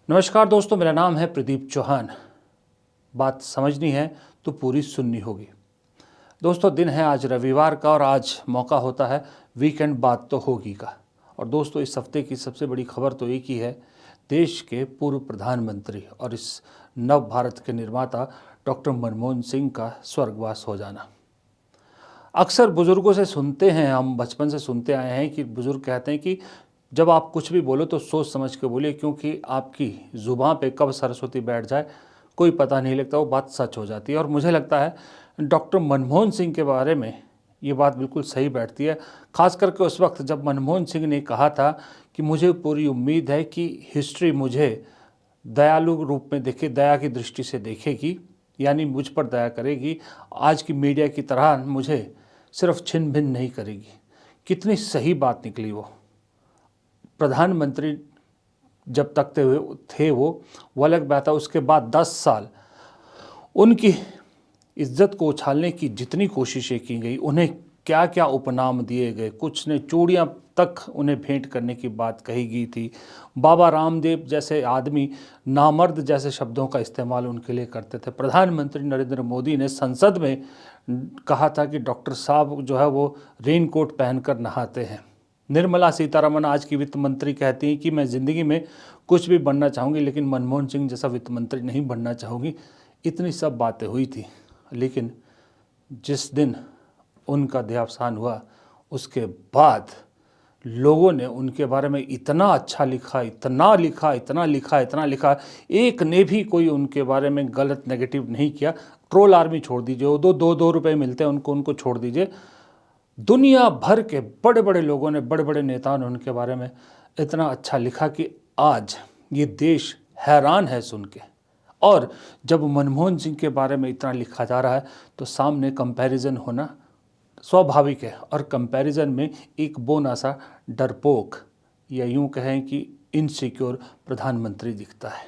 नमस्कार दोस्तों, मेरा नाम है प्रदीप चौहान। बात समझनी है तो पूरी सुननी होगी। दोस्तों, दिन है आज रविवार का और आज मौका होता है वीकेंड बात तो होगी का। और दोस्तों, इस हफ्ते की सबसे बड़ी खबर तो एक ही है, देश के पूर्व प्रधानमंत्री और इस नव भारत के निर्माता डॉक्टर मनमोहन सिंह का स्वर्गवास हो जाना। अक्सर बुज़ुर्गों से सुनते हैं, हम बचपन से सुनते आए हैं कि बुज़ुर्ग कहते हैं कि जब आप कुछ भी बोलो तो सोच समझ के बोलिए, क्योंकि आपकी ज़ुबान पे कब सरस्वती बैठ जाए कोई पता नहीं लगता, वो बात सच हो जाती है। और मुझे लगता है डॉक्टर मनमोहन सिंह के बारे में ये बात बिल्कुल सही बैठती है, ख़ास करके उस वक्त जब मनमोहन सिंह ने कहा था कि मुझे पूरी उम्मीद है कि हिस्ट्री मुझे दयालु रूप में देखे, दया की दृष्टि से देखेगी, यानी मुझ पर दया करेगी, आज की मीडिया की तरह मुझे सिर्फ छिन भिन नहीं करेगी। कितनी सही बात निकली। वो प्रधानमंत्री जब तक थे वो अलग बात है, उसके बाद 10 साल उनकी इज्जत को उछालने की जितनी कोशिशें की गई, उन्हें क्या क्या उपनाम दिए गए, कुछ ने चूड़ियाँ तक उन्हें भेंट करने की बात कही गई थी। बाबा रामदेव जैसे आदमी नामर्द जैसे शब्दों का इस्तेमाल उनके लिए करते थे। प्रधानमंत्री नरेंद्र मोदी ने संसद में कहा था कि डॉक्टर साहब जो है वो रेनकोट पहनकर नहाते हैं। निर्मला सीतारमण आज की वित्त मंत्री कहती हैं कि मैं ज़िंदगी में कुछ भी बनना चाहूँगी, लेकिन मनमोहन सिंह जैसा वित्त मंत्री नहीं बनना चाहूँगी। इतनी सब बातें हुई थी, लेकिन जिस दिन उनका देहावसान हुआ उसके बाद लोगों ने उनके बारे में इतना अच्छा लिखा, इतना लिखा, इतना लिखा, इतना लिखा, एक ने भी कोई उनके बारे में गलत नेगेटिव नहीं किया। ट्रोल आर्मी छोड़ दीजिए, वो दो रुपए मिलते हैं उनको छोड़ दीजिए। दुनिया भर के बड़े बड़े लोगों ने, बड़े बड़े नेताओं ने उनके बारे में इतना अच्छा लिखा कि आज ये देश हैरान है सुन के। और जब मनमोहन सिंह के बारे में इतना लिखा जा रहा है तो सामने कंपैरिजन होना स्वाभाविक है, और कंपैरिजन में एक बोना सा डरपोक या यूं कहें कि इनसिक्योर प्रधानमंत्री दिखता है।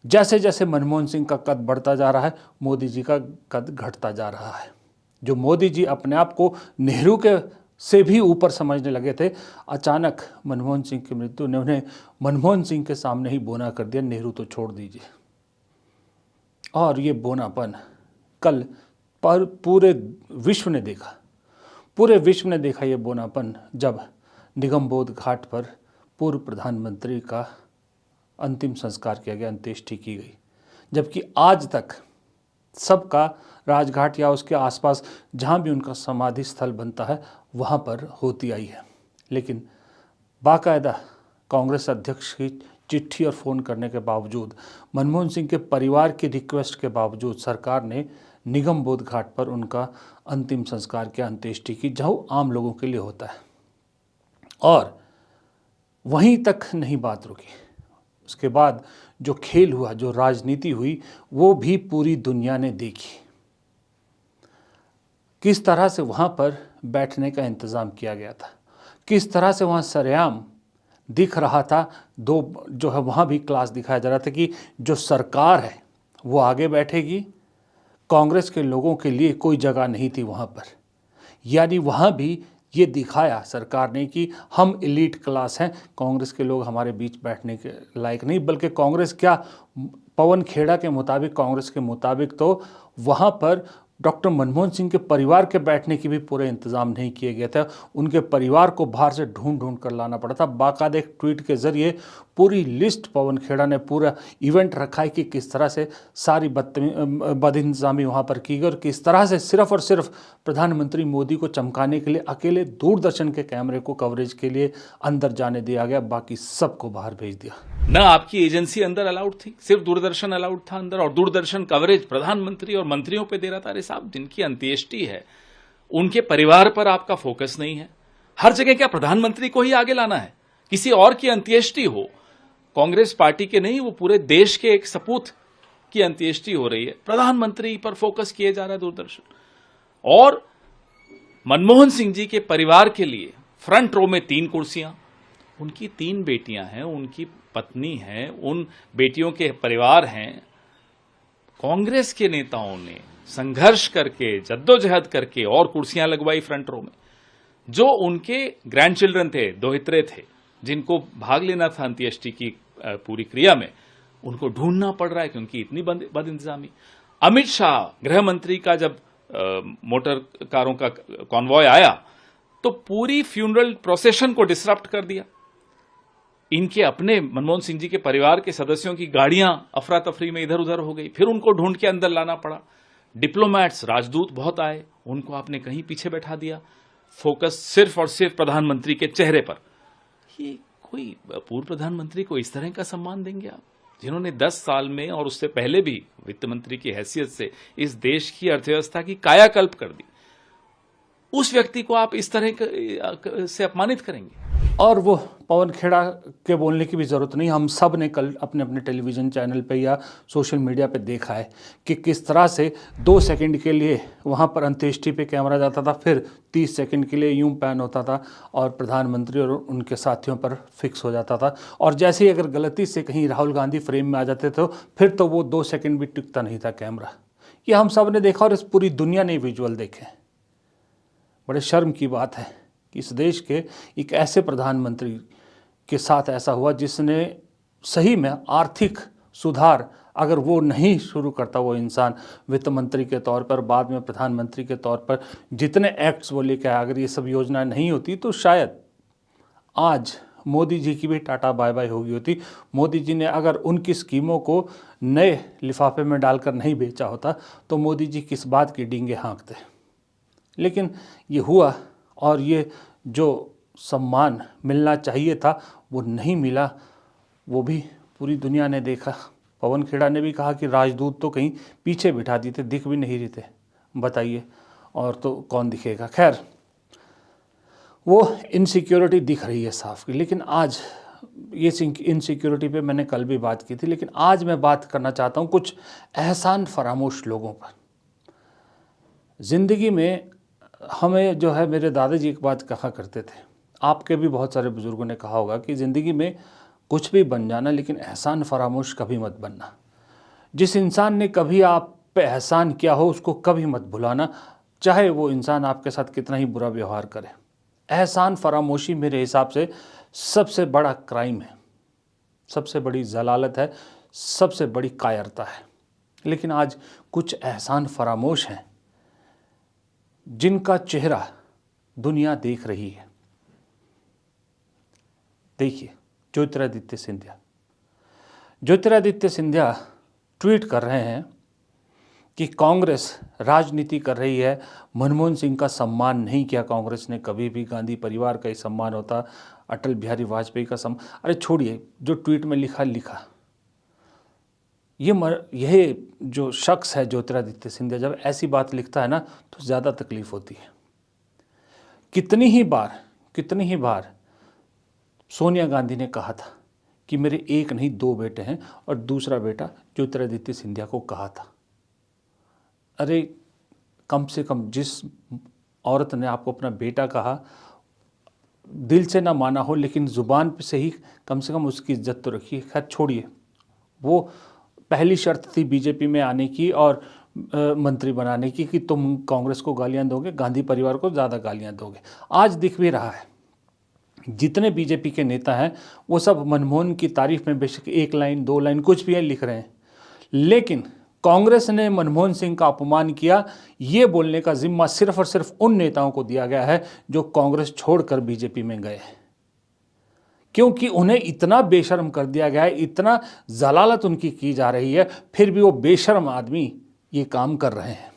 जैसे जैसे मनमोहन सिंह का कद बढ़ता जा रहा है, मोदी जी का कद घटता जा रहा है। जो मोदी जी अपने आप को नेहरू के से भी ऊपर समझने लगे थे, अचानक मनमोहन सिंह की मृत्यु ने उन्हें मनमोहन सिंह के सामने ही बोना कर दिया। नेहरू तो छोड़ दीजिए। और ये बोनापन कल पर पूरे विश्व ने देखा, पूरे विश्व ने देखा ये बोनापन जब निगमबोध घाट पर पूर्व प्रधानमंत्री का अंतिम संस्कार किया गया, अंत्येष्टि की गई। जबकि आज तक सबका राजघाट या उसके आसपास जहाँ भी उनका समाधि स्थल बनता है वहाँ पर होती आई है, लेकिन बाकायदा कांग्रेस अध्यक्ष की चिट्ठी और फ़ोन करने के बावजूद, मनमोहन सिंह के परिवार की रिक्वेस्ट के बावजूद सरकार ने निगमबोध घाट पर उनका अंतिम संस्कार किया, अंत्येष्टि की, जहाँ आम लोगों के लिए होता है। और वहीं तक नहीं बात रुकी। उसके बाद जो खेल हुआ, जो राजनीति हुई, वो भी पूरी दुनिया ने देखी। किस तरह से वहाँ पर बैठने का इंतज़ाम किया गया था, किस तरह से वहाँ सरेआम दिख रहा था, दो जो है वहाँ भी क्लास दिखाया जा रहा था कि जो सरकार है वो आगे बैठेगी, कांग्रेस के लोगों के लिए कोई जगह नहीं थी वहाँ पर। यानी वहाँ भी ये दिखाया सरकार ने कि हम एलीट क्लास हैं, कांग्रेस के लोग हमारे बीच बैठने के लायक नहीं। बल्कि कांग्रेस क्या, पवन खेड़ा के मुताबिक, कांग्रेस के मुताबिक तो वहाँ पर डॉक्टर मनमोहन सिंह के परिवार के बैठने की भी पूरे इंतज़ाम नहीं किए गए थे। उनके परिवार को बाहर से ढूंढ कर लाना पड़ा था। बाकायदा एक ट्वीट के ज़रिए पूरी लिस्ट पवन खेड़ा ने पूरा इवेंट रखा है कि किस तरह से सारी बदइंतज़ामी वहाँ पर की गई और किस तरह से सिर्फ और सिर्फ प्रधानमंत्री मोदी को चमकाने के लिए अकेले दूरदर्शन के कैमरे को कवरेज के लिए अंदर जाने दिया गया, बाकी सबको बाहर भेज दिया। न आपकी एजेंसी अंदर अलाउड थी, सिर्फ दूरदर्शन अलाउड था अंदर, और दूरदर्शन कवरेज प्रधानमंत्री और मंत्रियों पे दे रहा था। अरे साहब, जिनकी अंत्येष्टि है उनके परिवार पर आपका फोकस नहीं है। हर जगह क्या प्रधानमंत्री को ही आगे लाना है? किसी और की अंत्येष्टि हो, कांग्रेस पार्टी के नहीं, वो पूरे देश के एक सपूत की अंत्येष्टि हो रही है, प्रधानमंत्री पर फोकस किए जा रहा है दूरदर्शन। और मनमोहन सिंह जी के परिवार के लिए फ्रंट रो में 3 कुर्सियां, उनकी 3 बेटियां हैं, उनकी पत्नी है, उन बेटियों के परिवार हैं। कांग्रेस के नेताओं ने संघर्ष करके, जद्दोजहद करके और कुर्सियां लगवाई फ्रंट रो में। जो उनके ग्रैंड चिल्ड्रन थे, दोहित्रे थे, जिनको भाग लेना था अंत्येष्टि की पूरी क्रिया में उनको ढूंढना पड़ रहा है कि उनकी इतनी बदइंतजामी। अमित शाह गृह मंत्री का जब मोटर कारों का कॉन्वॉय आया तो पूरी फ्यूनरल प्रोसेशन को डिसरप्ट कर दिया। इनके अपने मनमोहन सिंह जी के परिवार के सदस्यों की गाड़ियां अफरा तफरी में इधर उधर हो गई, फिर उनको ढूंढ के अंदर लाना पड़ा। डिप्लोमैट्स, राजदूत बहुत आए, उनको आपने कहीं पीछे बैठा दिया। फोकस सिर्फ और सिर्फ प्रधानमंत्री के चेहरे पर। ये कोई पूर्व प्रधानमंत्री को इस तरह का सम्मान देंगे आप, जिन्होंने 10 साल में और उससे पहले भी वित्त मंत्री की हैसियत से इस देश की अर्थव्यवस्था की कायाकल्प कर दी? उस व्यक्ति को आप इस तरह से अपमानित करेंगे? और वो पवन खेड़ा के बोलने की भी ज़रूरत नहीं। हम सब ने कल अपने अपने टेलीविज़न चैनल पे या सोशल मीडिया पे देखा है कि किस तरह से 2 सेकंड के लिए वहाँ पर अंत्येष्टि पे कैमरा जाता था, फिर 30 सेकंड के लिए यूं पैन होता था और प्रधानमंत्री और उनके साथियों पर फिक्स हो जाता था। और जैसे ही अगर गलती से कहीं राहुल गांधी फ्रेम में आ जाते थे फिर तो वो 2 सेकंड भी टिकता नहीं था कैमरा। ये हम सब ने देखा और इस पूरी दुनिया ने विजुअल देखे। बड़े शर्म की बात है कि इस देश के एक ऐसे प्रधानमंत्री के साथ ऐसा हुआ जिसने सही में आर्थिक सुधार अगर वो नहीं शुरू करता, वो इंसान वित्त मंत्री के तौर पर, बाद में प्रधानमंत्री के तौर पर जितने एक्ट्स वो लेकर आया, अगर ये सब योजनाएं नहीं होती तो शायद आज मोदी जी की भी टाटा बाय बाय हो गई होती। मोदी जी ने अगर उनकी स्कीमों को नए लिफाफे में डालकर नहीं बेचा होता तो मोदी जी किस बात की डींगे हाँकते। लेकिन ये हुआ और ये जो सम्मान मिलना चाहिए था वो नहीं मिला, वो भी पूरी दुनिया ने देखा। पवन खेड़ा ने भी कहा कि राजदूत तो कहीं पीछे बिठा दिए थे, दिख भी नहीं रहे थे, बताइए और तो कौन दिखेगा। खैर, वो इनसिक्योरिटी दिख रही है साफ की। लेकिन आज ये इनसिक्योरिटी पे मैंने कल भी बात की थी, लेकिन आज मैं बात करना चाहता हूँ कुछ एहसान फरामोश लोगों पर। ज़िंदगी में हमें जो है, मेरे दादाजी एक बात कहा करते थे, आपके भी बहुत सारे बुज़ुर्गों ने कहा होगा कि ज़िंदगी में कुछ भी बन जाना लेकिन एहसान फरामोश कभी मत बनना। जिस इंसान ने कभी आप पे एहसान किया हो उसको कभी मत भुलाना, चाहे वो इंसान आपके साथ कितना ही बुरा व्यवहार करे। एहसान फरामोशी मेरे हिसाब से सबसे बड़ा क्राइम है, सबसे बड़ी जलालत है, सबसे बड़ी कायरता है। लेकिन आज कुछ एहसान फरामोश हैं जिनका चेहरा दुनिया देख रही है। देखिए, ज्योतिरादित्य सिंधिया ट्वीट कर रहे हैं कि कांग्रेस राजनीति कर रही है, मनमोहन सिंह का सम्मान नहीं किया कांग्रेस ने कभी भी, गांधी परिवार का ही सम्मान होता, अटल बिहारी वाजपेयी का सम्मान। अरे छोड़िए, जो ट्वीट में लिखा यह जो शख्स है ज्योतिरादित्य सिंधिया, जब ऐसी बात लिखता है ना तो ज़्यादा तकलीफ होती है। कितनी ही बार सोनिया गांधी ने कहा था कि मेरे एक नहीं 2 बेटे हैं, और दूसरा बेटा ज्योतिरादित्य सिंधिया को कहा था। अरे कम से कम जिस औरत ने आपको अपना बेटा कहा, दिल से ना माना हो लेकिन ज़ुबान पे से ही कम से कम उसकी इज्जत तो रखिए। खैर छोड़िए, वो पहली शर्त थी बीजेपी में आने की और मंत्री बनाने की कि तुम कांग्रेस को गालियां दोगे, गांधी परिवार को ज़्यादा गालियां दोगे। आज दिख भी रहा है, जितने बीजेपी के नेता हैं वो सब मनमोहन की तारीफ में बेशक 1 लाइन 2 लाइन कुछ भी है लिख रहे हैं, लेकिन कांग्रेस ने मनमोहन सिंह का अपमान किया, ये बोलने का जिम्मा सिर्फ और सिर्फ उन नेताओं को दिया गया है जो कांग्रेस छोड़कर बीजेपी में गए, क्योंकि उन्हें इतना बेशर्म कर दिया गया है, इतना जलालत उनकी की जा रही है, फिर भी वो बेशर्म आदमी ये काम कर रहे हैं।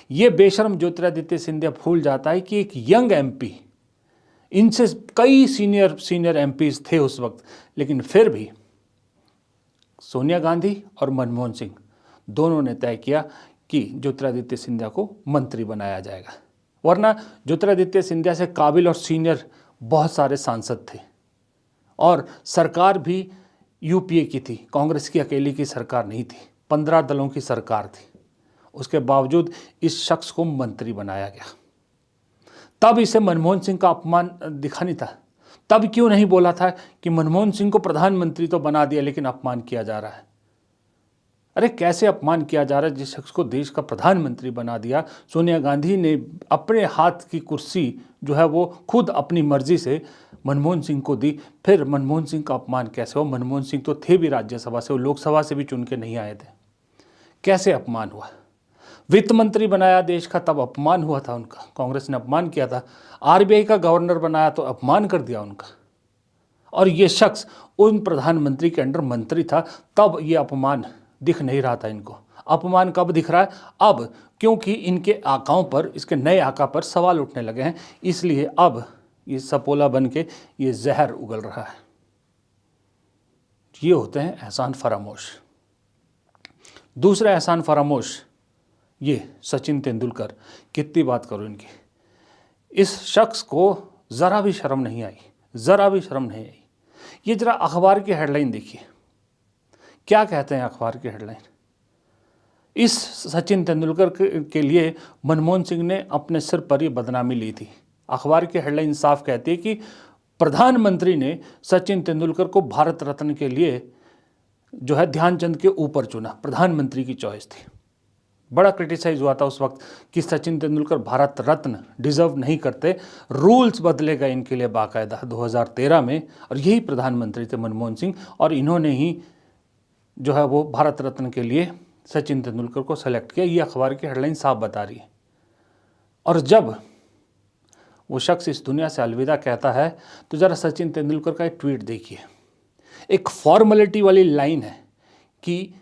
ये बेशर्म ज्योतिरादित्य सिंधिया भूल जाता है कि एक यंग एमपी, इनसे कई सीनियर एमपीज थे उस वक्त, लेकिन फिर भी सोनिया गांधी और मनमोहन सिंह दोनों ने तय किया कि ज्योतिरादित्य सिंधिया को मंत्री बनाया जाएगा। वरना ज्योतिरादित्य सिंधिया से काबिल और सीनियर बहुत सारे सांसद थे और सरकार भी यूपीए की थी, कांग्रेस की अकेली की सरकार नहीं थी, 15 दलों की सरकार थी। उसके बावजूद इस शख्स को मंत्री बनाया गया। तब इसे मनमोहन सिंह का अपमान दिखा नहीं था। तब क्यों नहीं बोला था कि मनमोहन सिंह को प्रधानमंत्री तो बना दिया लेकिन अपमान किया जा रहा है। अरे कैसे अपमान किया जा रहा है, जिस शख्स को देश का प्रधानमंत्री बना दिया। सोनिया गांधी ने अपने हाथ की कुर्सी जो है वो खुद अपनी मर्जी से मनमोहन सिंह को दी, फिर मनमोहन सिंह का अपमान कैसे हो? मनमोहन सिंह तो थे भी राज्यसभा से, वो लोकसभा से भी चुन के नहीं आए थे। कैसे अपमान हुआ? वित्त मंत्री बनाया देश का, तब अपमान हुआ था उनका, कांग्रेस ने अपमान किया था। आरबीआई का गवर्नर बनाया तो अपमान कर दिया उनका। और ये शख्स उन प्रधानमंत्री के अंडर मंत्री था, तब ये अपमान दिख नहीं रहा था इनको। अपमान कब दिख रहा है? अब, क्योंकि इनके आकाओं पर, इसके नए आका पर सवाल उठने लगे हैं, इसलिए अब ये सपोला बन के ये जहर उगल रहा है। ये होते हैं एहसान फरामोश। दूसरा एहसान फरामोश ये सचिन तेंदुलकर। कितनी बात करूं इनकी। इस शख्स को ज़रा भी शर्म नहीं आई, ज़रा भी शर्म नहीं आई। ये जरा अखबार की हेडलाइन देखिए, क्या कहते हैं अखबार की हेडलाइन। इस सचिन तेंदुलकर के लिए मनमोहन सिंह ने अपने सिर पर ये बदनामी ली थी। अखबार की हेडलाइन साफ कहती है कि प्रधानमंत्री ने सचिन तेंदुलकर को भारत रत्न के लिए जो है ध्यानचंद के ऊपर चुना। प्रधानमंत्री की चॉइस थी। बड़ा क्रिटिसाइज हुआ था उस वक्त कि सचिन तेंदुलकर भारत रत्न डिजर्व नहीं करते, रूल्स बदले गए इनके लिए बाकायदा 2013 में, और यही प्रधानमंत्री थे मनमोहन सिंह, और इन्होंने ही जो है वो भारत रत्न के लिए सचिन तेंदुलकर को सेलेक्ट किया। ये अखबार की हेडलाइन साफ बता रही है। और जब वो शख्स इस दुनिया से अलविदा कहता है तो ज़रा सचिन तेंदुलकर का एक ट्वीट देखिए। एक फॉर्मेलिटी वाली लाइन है कि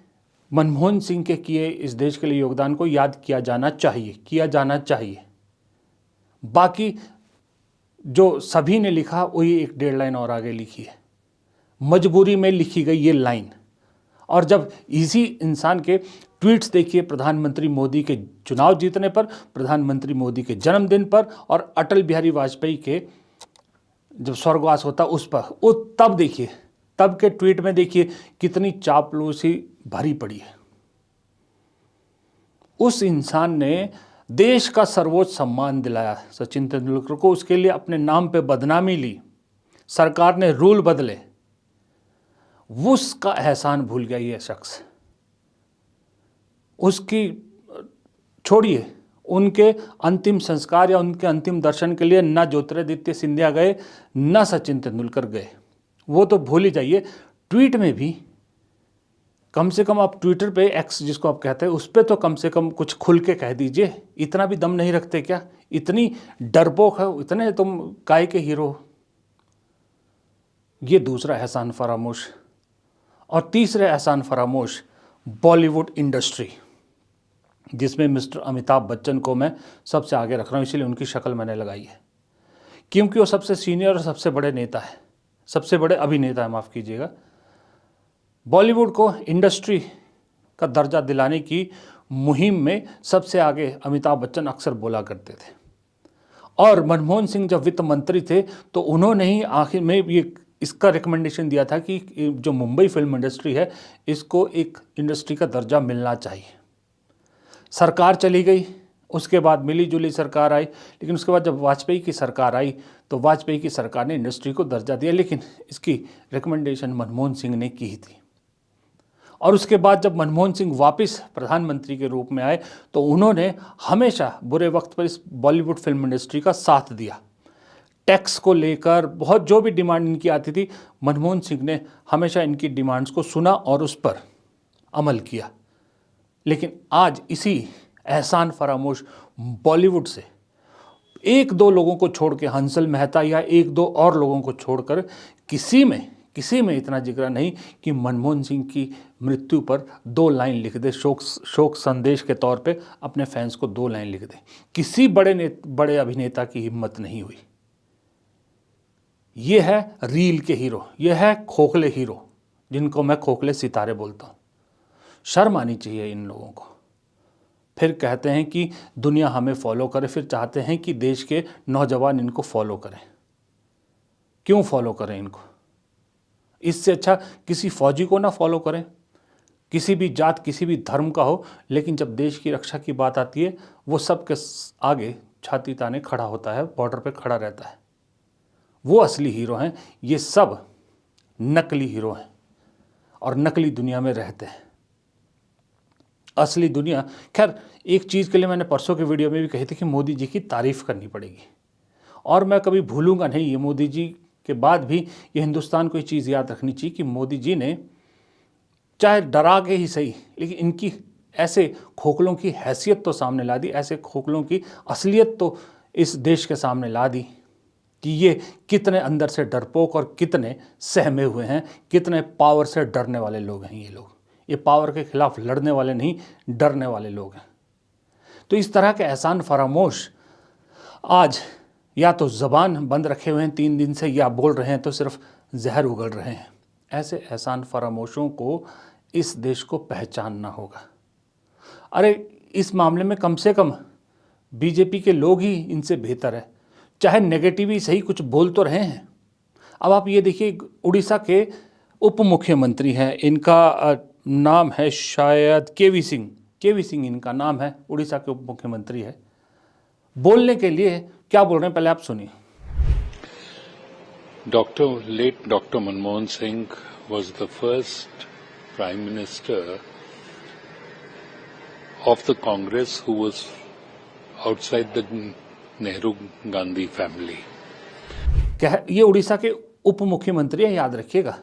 मनमोहन सिंह के किए इस देश के लिए योगदान को याद किया जाना चाहिए, किया जाना चाहिए। बाकी जो सभी ने लिखा वही एक 1.5 लाइन और आगे लिखी है, मजबूरी में लिखी गई ये लाइन। और जब इसी इंसान के ट्वीट्स देखिए प्रधानमंत्री मोदी के चुनाव जीतने पर, प्रधानमंत्री मोदी के जन्मदिन पर, और अटल बिहारी वाजपेयी के जब स्वर्गवास होता उस पर, वो तब देखिए, तब के ट्वीट में देखिए कितनी चापलूसी भरी पड़ी है। उस इंसान ने देश का सर्वोच्च सम्मान दिलाया सचिन तेंदुलकर को, उसके लिए अपने नाम पे बदनामी ली, सरकार ने रूल बदले, उसका एहसान भूल गया ये शख्स। उसकी छोड़िए, उनके अंतिम संस्कार या उनके अंतिम दर्शन के लिए ना ज्योतिरादित्य सिंधिया गए, ना सचिन तेंदुलकर गए, वो तो भूल ही जाइए। ट्वीट में भी कम से कम आप ट्विटर पे, एक्स जिसको आप कहते हैं, उस पर तो कम से कम कुछ खुल के कह दीजिए। इतना भी दम नहीं रखते क्या? इतनी डरपोक है, इतने तुम काय के हीरो हो। ये दूसरा एहसान फरामोश। और तीसरे एहसान फरामोश बॉलीवुड इंडस्ट्री, जिसमें मिस्टर अमिताभ बच्चन को मैं सबसे आगे रख रहा हूँ, इसीलिए उनकी शक्ल मैंने लगाई है, क्योंकि वो सबसे सीनियर और सबसे बड़े नेता है, सबसे बड़े अभिनेता है, माफ़ कीजिएगा। बॉलीवुड को इंडस्ट्री का दर्जा दिलाने की मुहिम में सबसे आगे अमिताभ बच्चन अक्सर बोला करते थे। और मनमोहन सिंह जब वित्त मंत्री थे तो उन्होंने ही आखिर में ये इसका रिकमेंडेशन दिया था कि जो मुंबई फिल्म इंडस्ट्री है इसको एक इंडस्ट्री का दर्जा मिलना चाहिए। सरकार चली गई, उसके बाद मिली जुली सरकार आई, लेकिन उसके बाद जब वाजपेयी की सरकार आई तो वाजपेयी की सरकार ने इंडस्ट्री को दर्जा दिया, लेकिन इसकी रिकमेंडेशन मनमोहन सिंह ने की थी। और उसके बाद जब मनमोहन सिंह वापस प्रधानमंत्री के रूप में आए तो उन्होंने हमेशा बुरे वक्त पर इस बॉलीवुड फिल्म इंडस्ट्री का साथ दिया। टैक्स को लेकर बहुत जो भी डिमांड इनकी आती थी, मनमोहन सिंह ने हमेशा इनकी डिमांड्स को सुना और उस पर अमल किया। लेकिन आज इसी एहसान फरामोश बॉलीवुड से एक दो लोगों को छोड़ के, हंसल मेहता या एक दो और लोगों को छोड़कर किसी में इतना जिक्र नहीं कि मनमोहन सिंह की मृत्यु पर 2 लाइन लिख दे, शोक संदेश के तौर पे अपने फैंस को 2 लाइन लिख दे। किसी बड़े अभिनेता की हिम्मत नहीं हुई। ये है रील के हीरो, ये है खोखले हीरो, जिनको मैं खोखले सितारे बोलता हूँ। शर्म आनी चाहिए इन लोगों को। फिर कहते हैं कि दुनिया हमें फॉलो करे, फिर चाहते हैं कि देश के नौजवान इनको फॉलो करें। क्यों फॉलो करें इनको? इससे अच्छा किसी फौजी को ना फॉलो करें, किसी भी जात किसी भी धर्म का हो, लेकिन जब देश की रक्षा की बात आती है वो सबके आगे छाती ताने खड़ा होता है, बॉर्डर पे खड़ा रहता है। वो असली हीरो हैं। ये सब नकली हीरो हैं और नकली दुनिया में रहते हैं। असली दुनिया, खैर एक चीज़ के लिए मैंने परसों के वीडियो में भी कही थी कि मोदी जी की तारीफ़ करनी पड़ेगी, और मैं कभी भूलूंगा नहीं ये मोदी जी के बाद भी ये हिंदुस्तान को ये चीज़ याद रखनी चाहिए कि मोदी जी ने चाहे डरा के ही सही, लेकिन इनकी ऐसे खोखलों की हैसियत तो सामने ला दी, ऐसे खोखलों की असलियत तो इस देश के सामने ला दी कि ये कितने अंदर से डरपोक और कितने सहमे हुए हैं, कितने पावर से डरने वाले लोग हैं ये लोग। ये पावर के खिलाफ लड़ने वाले नहीं, डरने वाले लोग हैं। तो इस तरह के एहसान फरामोश आज या तो ज़बान बंद रखे हुए हैं 3 दिन से, या बोल रहे हैं तो सिर्फ जहर उगल रहे हैं। ऐसे एहसान फरामोशों को इस देश को पहचानना होगा। अरे इस मामले में कम से कम बीजेपी के लोग ही इनसे बेहतर है, चाहे नेगेटिव ही सही कुछ बोल तो रहे हैं। अब आप ये देखिए, उड़ीसा के उप मुख्यमंत्री हैं, इनका नाम है शायद केवी सिंह इनका नाम है, उड़ीसा के उप मुख्यमंत्री है। बोलने के लिए क्या बोल रहे हैं पहले आप सुनिए। Late Dr. Manmohan Singh was the first Prime Minister of the Congress who was outside the Nehru Gandhi family. ये उड़ीसा के उप मुख्यमंत्री हैं, याद रखिएगा।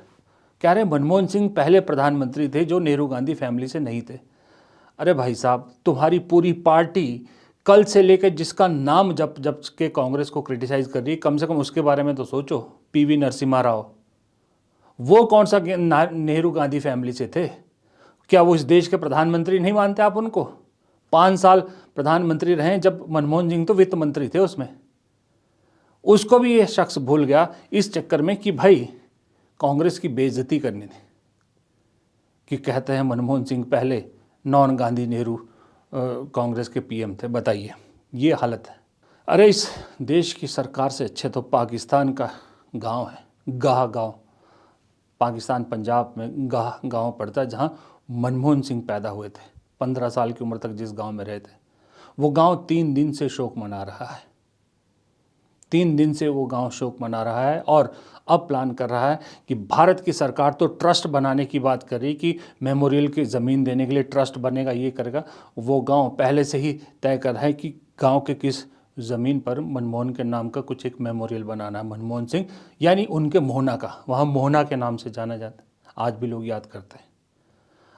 कह रहे मनमोहन सिंह पहले प्रधानमंत्री थे जो नेहरू गांधी फैमिली से नहीं थे। अरे भाई साहब, तुम्हारी पूरी पार्टी कल से लेकर जिसका नाम जब के कांग्रेस को क्रिटिसाइज कर रही है, कम से कम उसके बारे में तो सोचो। पीवी नरसिम्हा राव, वो कौन सा नेहरू गांधी फैमिली से थे? क्या वो इस देश के प्रधानमंत्री नहीं मानते आप उनको? 5 साल प्रधानमंत्री रहे, जब मनमोहन सिंह तो वित्त मंत्री थे उसमें। उसको भी ये शख्स भूल गया इस चक्कर में कि भाई कांग्रेस की बेइज्जती करनी थी, कि कहते हैं मनमोहन सिंह पहले नॉन गांधी नेहरू कांग्रेस के पीएम थे। बताइए, ये हालत है। अरे इस देश की सरकार से अच्छे तो पाकिस्तान का गांव है, गाह गांव। पाकिस्तान पंजाब में गाह गांव पड़ता है, जहां मनमोहन सिंह पैदा हुए थे। 15 साल की उम्र तक जिस गांव में रहे थे, वो गांव 3 दिन से शोक मना रहा है। 3 दिन से वो गांव शोक मना रहा है और अब प्लान कर रहा है कि भारत की सरकार तो ट्रस्ट बनाने की बात कर रही कि मेमोरियल की ज़मीन देने के लिए ट्रस्ट बनेगा, ये करेगा। वो गांव पहले से ही तय कर रहा है कि गांव के किस ज़मीन पर मनमोहन के नाम का कुछ एक मेमोरियल बनाना है। मनमोहन सिंह यानी उनके मोहना का, वहाँ मोहना के नाम से जाना जाता है। आज भी लोग याद करते हैं।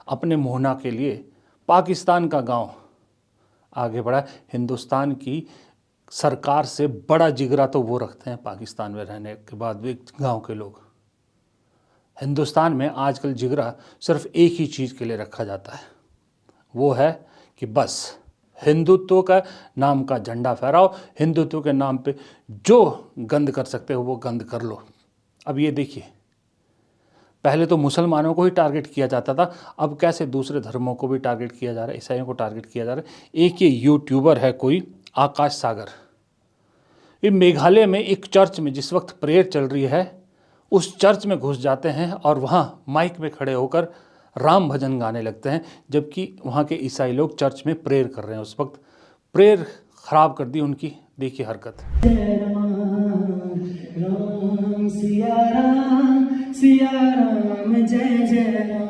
अपने मोहना के लिए पाकिस्तान का गाँव आगे बढ़ा। हिंदुस्तान की सरकार से बड़ा जिगरा तो वो रखते हैं पाकिस्तान में रहने के बाद भी गांव के लोग। हिंदुस्तान में आजकल जिगरा सिर्फ एक ही चीज़ के लिए रखा जाता है, वो है कि बस हिंदुत्व का नाम का झंडा फहराओ, हिंदुत्व के नाम पे जो गंद कर सकते हो वो गंद कर लो। अब ये देखिए, पहले तो मुसलमानों को ही टारगेट किया जाता था, अब कैसे दूसरे धर्मों को भी टारगेट किया जा रहा है, ईसाइयों को टारगेट किया जा रहा है। एक ये यूट्यूबर है कोई आकाश सागर, ये मेघालय में एक चर्च में जिस वक्त प्रेयर चल रही है, उस चर्च में घुस जाते हैं और वहाँ माइक में खड़े होकर राम भजन गाने लगते हैं, जबकि वहाँ के ईसाई लोग चर्च में प्रेयर कर रहे हैं। उस वक्त प्रेयर खराब कर दी उनकी। देखिए हरकत। राम सिया राम जय जय राम।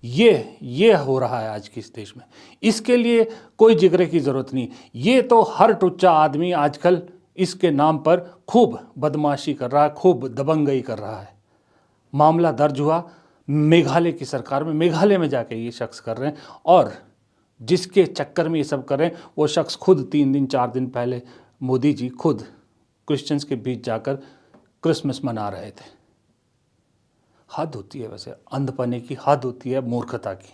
ये हो रहा है आज के इस देश में। इसके लिए कोई जिगरे की ज़रूरत नहीं। ये तो हर टुच्चा आदमी आजकल इसके नाम पर खूब बदमाशी कर रहा है, खूब दबंगई कर रहा है। मामला दर्ज हुआ मेघालय की सरकार में, मेघालय में जाके ये शख्स कर रहे हैं, और जिसके चक्कर में ये सब कर रहे हैं वो शख्स खुद 3 दिन 4 दिन पहले मोदी जी खुद क्रिश्चियंस के बीच जाकर क्रिसमस मना रहे थे। हद होती है, वैसे अंधपने की हद होती है, मूर्खता की।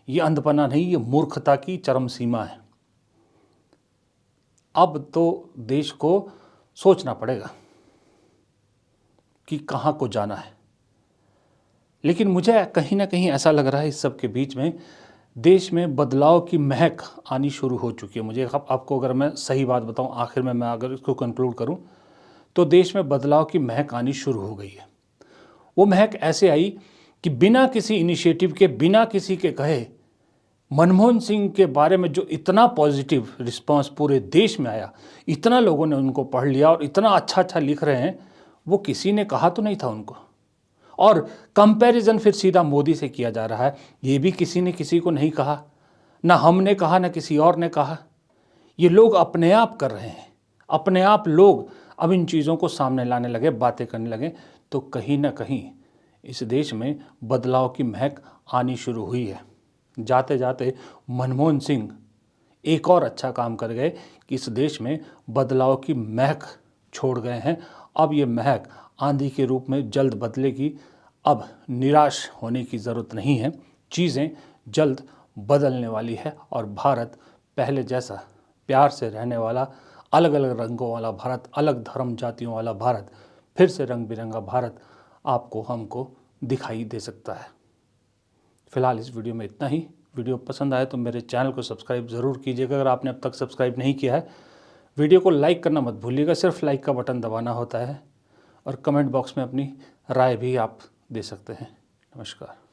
ये अंधपना नहीं, ये मूर्खता की चरम सीमा है। अब तो देश को सोचना पड़ेगा कि कहाँ को जाना है। लेकिन मुझे कहीं ना कहीं ऐसा लग रहा है इस सब के बीच में देश में बदलाव की महक आनी शुरू हो चुकी है। मुझे आपको अगर मैं सही बात बताऊं, आखिर में मैं अगर इसको कंक्लूड करूं, तो देश में बदलाव की महक आनी शुरू हो गई है। वो महक ऐसे आई कि बिना किसी इनिशिएटिव के, बिना किसी के कहे, मनमोहन सिंह के बारे में जो इतना पॉजिटिव रिस्पांस पूरे देश में आया, इतना लोगों ने उनको पढ़ लिया और इतना अच्छा लिख रहे हैं, वो किसी ने कहा तो नहीं था उनको। और कंपैरिजन फिर सीधा मोदी से किया जा रहा है। ये भी किसी ने किसी को नहीं कहा, ना हमने कहा ना किसी और ने कहा। ये लोग अपने आप कर रहे हैं। अपने आप लोग अब इन चीज़ों को सामने लाने लगे, बातें करने लगे, तो कहीं ना कहीं इस देश में बदलाव की महक आनी शुरू हुई है। जाते जाते मनमोहन सिंह एक और अच्छा काम कर गए कि इस देश में बदलाव की महक छोड़ गए हैं। अब ये महक आंधी के रूप में जल्द बदलेगी। अब निराश होने की ज़रूरत नहीं है, चीज़ें जल्द बदलने वाली है और भारत पहले जैसा प्यार से रहने वाला, अलग अलग रंगों वाला भारत, अलग धर्म जातियों वाला भारत, फिर से रंग बिरंगा भारत आपको हमको दिखाई दे सकता है। फिलहाल इस वीडियो में इतना ही। वीडियो पसंद आए तो मेरे चैनल को सब्सक्राइब ज़रूर कीजिएगा अगर आपने अब तक सब्सक्राइब नहीं किया है। वीडियो को लाइक करना मत भूलिएगा, सिर्फ लाइक का बटन दबाना होता है। और कमेंट बॉक्स में अपनी राय भी आप दे सकते हैं। नमस्कार।